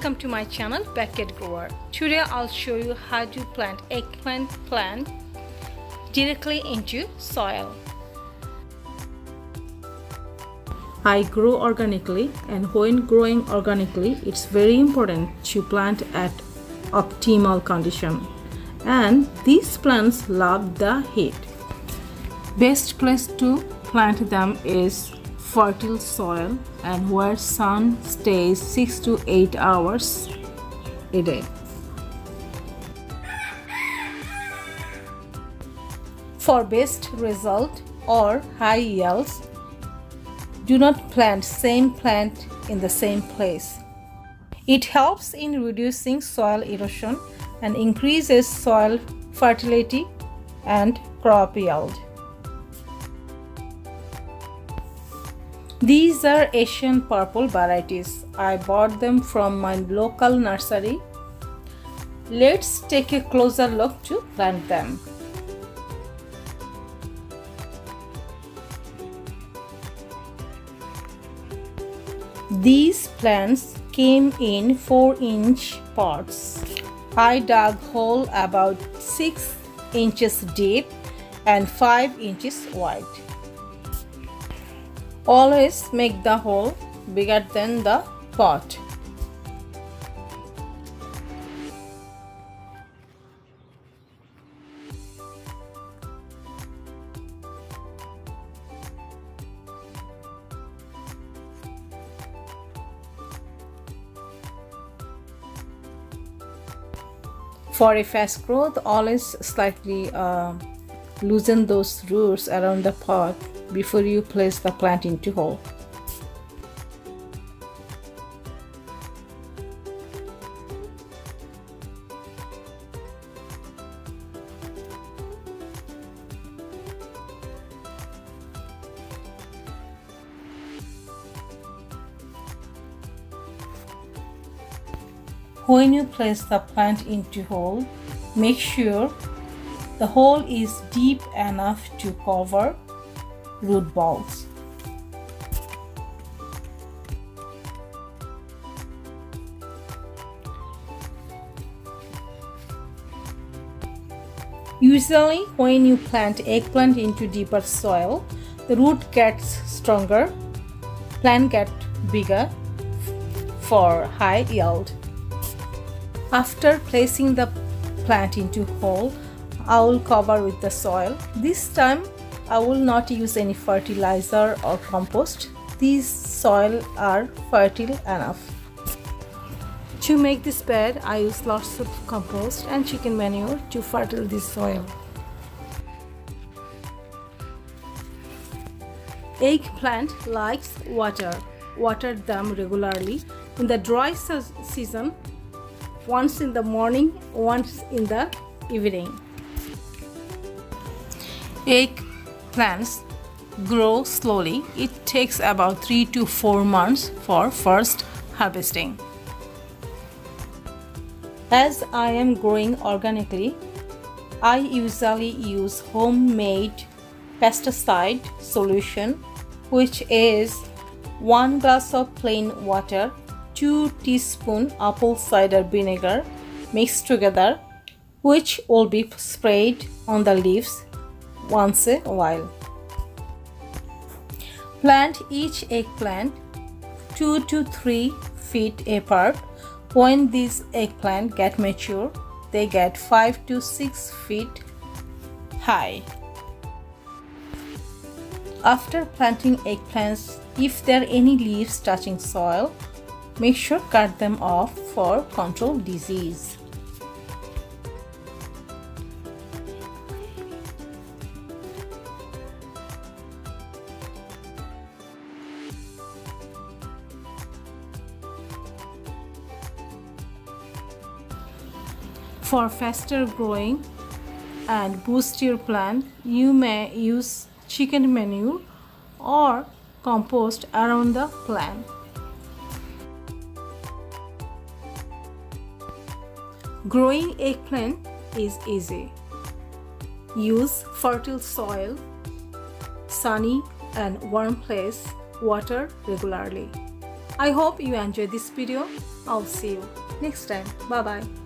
Welcome to my channel Backyard Grower. Today I'll show you how to plant eggplant plant directly into soil. I grow organically, and when growing organically it's very important to plant at optimal condition, and these plants love the heat. Best place to plant them is fertile soil and where sun stays 6 to 8 hours a day. For best result or high yields, do not plant same plant in the same place. It helps in reducing soil erosion and increases soil fertility and crop yield. These are Asian purple varieties. I bought them from my local nursery. Let's take a closer look to plant them. These plants came in 4-inch pots. I dug hole about 6 inches deep and 5 inches wide. Always make the hole bigger than the pot. For a fast growth, always slightly loosen those roots around the pot before you place the plant into hole. When you place the plant into hole, make sure the hole is deep enough to cover root balls. Usually when you plant eggplant into deeper soil, the root gets stronger, plant gets bigger for high yield. After placing the plant into hole, I will cover with the soil. This time I will not use any fertilizer or compost. These soil are fertile enough. To make this bed, I use lots of compost and chicken manure to fertile this soil. Eggplant likes water. Water them regularly. In the dry season, once in the morning, once in the evening. Eggplants grow slowly. It takes about 3 to 4 months for first harvesting. As I am growing organically, I usually use homemade pesticide solution, which is 1 glass of plain water, 2 teaspoons apple cider vinegar mixed together, which will be sprayed on the leaves once a while. Plant each eggplant 2 to 3 feet apart. When these eggplant get mature, they get 5 to 6 feet high. After planting eggplants, if there are any leaves touching soil, make sure cut them off for control disease. For faster growing and boost your plant, you may use chicken manure or compost around the plant. Growing eggplant is easy. Use fertile soil, sunny and warm place, water regularly. I hope you enjoyed this video. I'll see you next time. Bye bye.